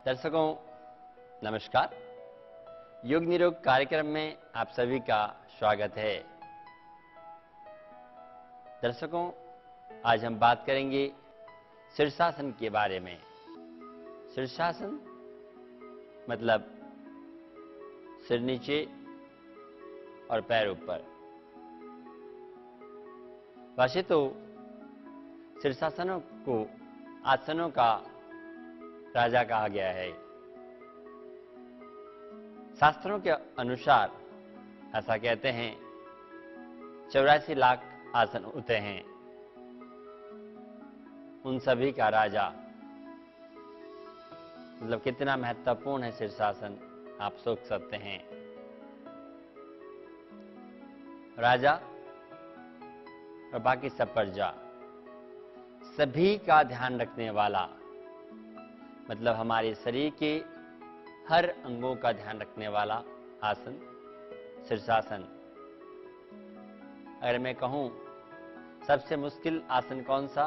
दर्शकों नमस्कार। योग निरोग कार्यक्रम में आप सभी का स्वागत है। दर्शकों, आज हम बात करेंगे शीर्षासन के बारे में। शीर्षासन मतलब सिर नीचे और पैर ऊपर। वैसे तो शीर्षासनों को आसनों का राजा कहा गया है। शास्त्रों के अनुसार ऐसा कहते हैं 84 लाख आसन होते हैं। उन सभी का राजा मतलब कितना महत्वपूर्ण है शीर्षासन, आप सोच सकते हैं। राजा और बाकी सब प्रजा, सभी का ध्यान रखने वाला मतलब हमारे शरीर के हर अंगों का ध्यान रखने वाला आसन शीर्षासन। अगर मैं कहूं सबसे मुश्किल आसन कौन सा,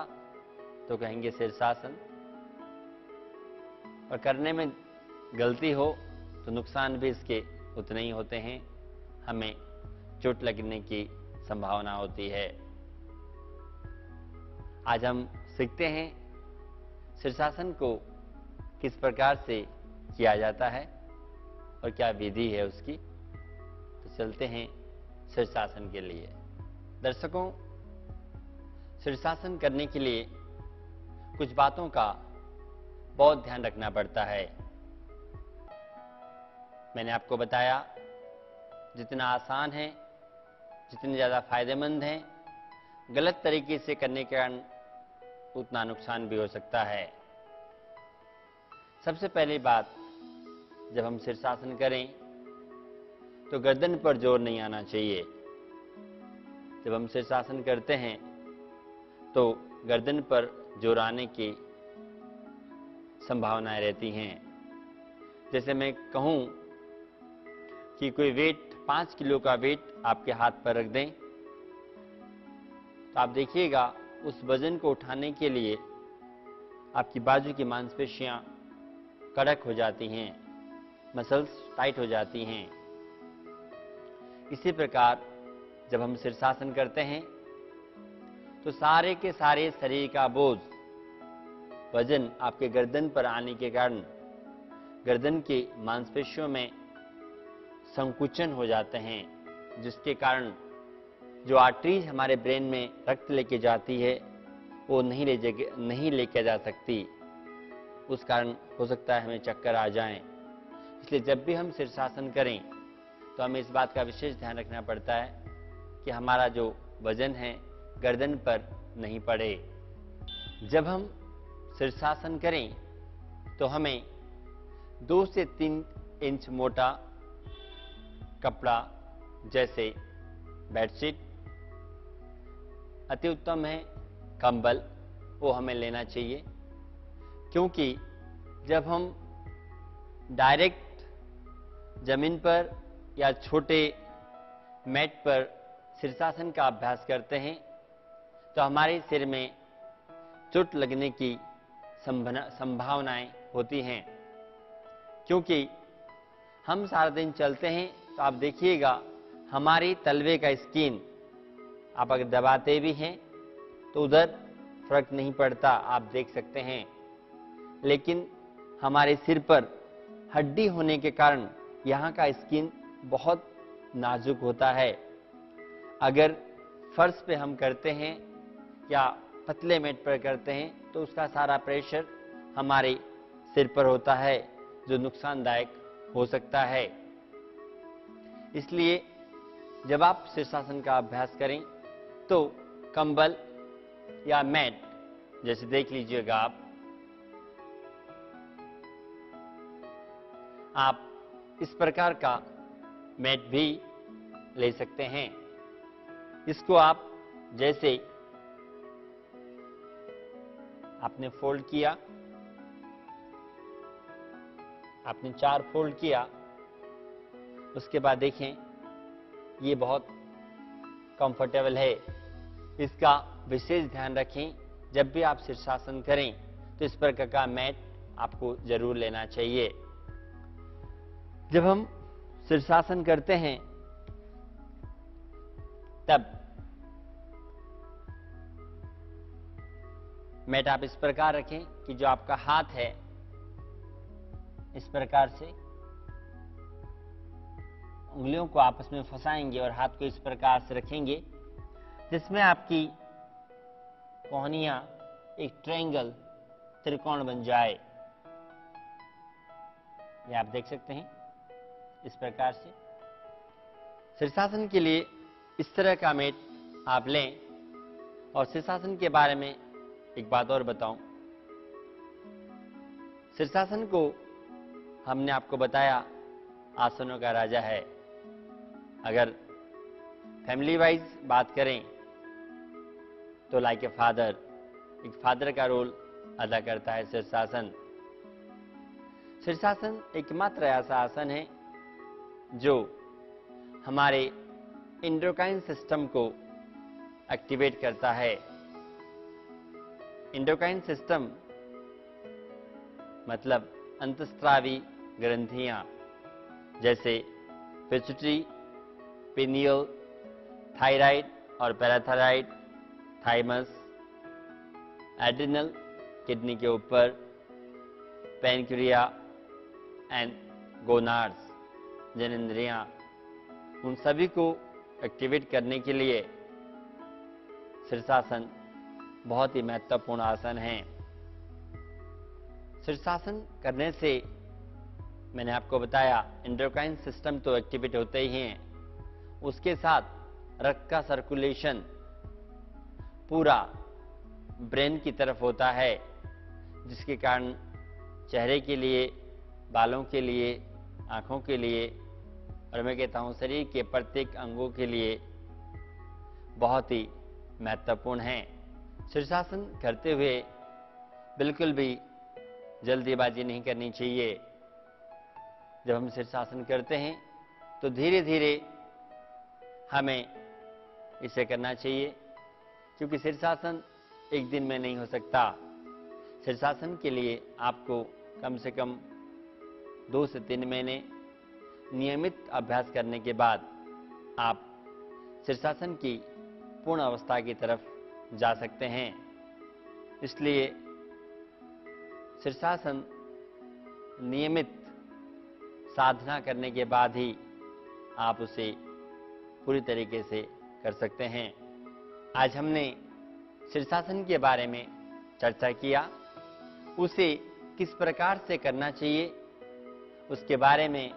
तो कहेंगे शीर्षासन। और करने में गलती हो तो नुकसान भी इसके उतने ही होते हैं। हमें चोट लगने की संभावना होती है। आज हम सीखते हैं शीर्षासन को किस प्रकार से किया जाता है और क्या विधि है उसकी। तो चलते हैं शीर्षासन के लिए। दर्शकों, शीर्षासन करने के लिए कुछ बातों का बहुत ध्यान रखना पड़ता है। मैंने आपको बताया जितना आसान है, जितने ज़्यादा फायदेमंद है, गलत तरीके से करने के कारण उतना नुकसान भी हो सकता है। सबसे पहली बात, जब हम शीर्षासन करें तो गर्दन पर जोर नहीं आना चाहिए। जब हम शीर्षासन करते हैं तो गर्दन पर जोर आने की संभावनाएं रहती हैं। जैसे मैं कहूं कि कोई वेट 5 किलो का वेट आपके हाथ पर रख दें, तो आप देखिएगा उस वजन को उठाने के लिए आपकी बाजू की मांसपेशियां कड़क हो जाती हैं, मसल्स टाइट हो जाती हैं। इसी प्रकार जब हम शीर्षासन करते हैं तो सारे के सारे शरीर का बोझ, वजन आपके गर्दन पर आने के कारण गर्दन के मांसपेशियों में संकुचन हो जाते हैं, जिसके कारण जो आर्टरीज हमारे ब्रेन में रक्त लेके जाती है वो नहीं लेके जा सकती। उस कारण हो सकता है हमें चक्कर आ जाएं। इसलिए जब भी हम शीर्षासन करें तो हमें इस बात का विशेष ध्यान रखना पड़ता है कि हमारा जो वजन है गर्दन पर नहीं पड़े। जब हम शीर्षासन करें तो हमें 2 से 3 इंच मोटा कपड़ा जैसे बेडशीट, अति उत्तम है कंबल, वो हमें लेना चाहिए। क्योंकि जब हम डायरेक्ट जमीन पर या छोटे मैट पर शीर्षासन का अभ्यास करते हैं तो हमारे सिर में चोट लगने की संभावनाएं होती हैं। क्योंकि हम सारा दिन चलते हैं तो आप देखिएगा हमारी तलवे का स्किन आप अगर दबाते भी हैं तो उधर फर्क नहीं पड़ता, आप देख सकते हैं। लेकिन हमारे सिर पर हड्डी होने के कारण यहाँ का स्किन बहुत नाजुक होता है। अगर फर्श पे हम करते हैं या पतले मैट पर करते हैं तो उसका सारा प्रेशर हमारे सिर पर होता है, जो नुकसानदायक हो सकता है। इसलिए जब आप शीर्षासन का अभ्यास करें तो कंबल या मैट, जैसे देख लीजिएगा आप इस प्रकार का मैट भी ले सकते हैं। इसको आप जैसे आपने फोल्ड किया, आपने 4 फोल्ड किया, उसके बाद देखें ये बहुत कंफर्टेबल है। इसका विशेष ध्यान रखें, जब भी आप शीर्षासन करें तो इस प्रकार का मैट आपको जरूर लेना चाहिए। जब हम शीर्षासन करते हैं तब मैट आप इस प्रकार रखें कि जो आपका हाथ है इस प्रकार से उंगलियों को आपस में फंसाएंगे और हाथ को इस प्रकार से रखेंगे जिसमें आपकी कोहनियां एक ट्रायंगल त्रिकोण बन जाए। ये आप देख सकते हैं इस प्रकार से। शीर्षासन के लिए इस तरह का मैट आप लें। और शीर्षासन के बारे में एक बात और बताऊं, शीर्षासन को हमने आपको बताया आसनों का राजा है। अगर फैमिली वाइज बात करें तो लाइक ए फादर, एक फादर का रोल अदा करता है शीर्षासन। शीर्षासन एकमात्र ऐसा आसन है जो हमारे एंडोक्राइन सिस्टम को एक्टिवेट करता है। एंडोक्राइन सिस्टम मतलब अंतस्त्रावी ग्रंथियां जैसे पिट्यूटरी, पिनियल, थायराइड और पैराथायराइड, थाइमस, एड्रिनल किडनी के ऊपर, पैनक्रिया एंड गोनाड्स जननेंद्रियां, उन सभी को एक्टिवेट करने के लिए शीर्षासन बहुत ही महत्वपूर्ण आसन है। शीर्षासन करने से मैंने आपको बताया एंडोक्राइन सिस्टम तो एक्टिवेट होते ही हैं, उसके साथ रक्त का सर्कुलेशन पूरा ब्रेन की तरफ होता है जिसके कारण चेहरे के लिए, बालों के लिए, आंखों के लिए और मैं कहता हूं शरीर के प्रत्येक अंगों के लिए बहुत ही महत्वपूर्ण है। शीर्षासन करते हुए बिल्कुल भी जल्दीबाजी नहीं करनी चाहिए। जब हम शीर्षासन करते हैं तो धीरे धीरे हमें इसे करना चाहिए क्योंकि शीर्षासन एक दिन में नहीं हो सकता। शीर्षासन के लिए आपको कम से कम 2 से 3 महीने नियमित अभ्यास करने के बाद आप शीर्षासन की पूर्ण अवस्था की तरफ जा सकते हैं। इसलिए शीर्षासन नियमित साधना करने के बाद ही आप उसे पूरी तरीके से कर सकते हैं। आज हमने शीर्षासन के बारे में चर्चा किया, उसे किस प्रकार से करना चाहिए उसके बारे में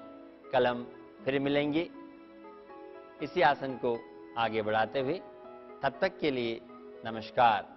कल हम फिर मिलेंगे इसी आसन को आगे बढ़ाते हुए। तब तक के लिए नमस्कार।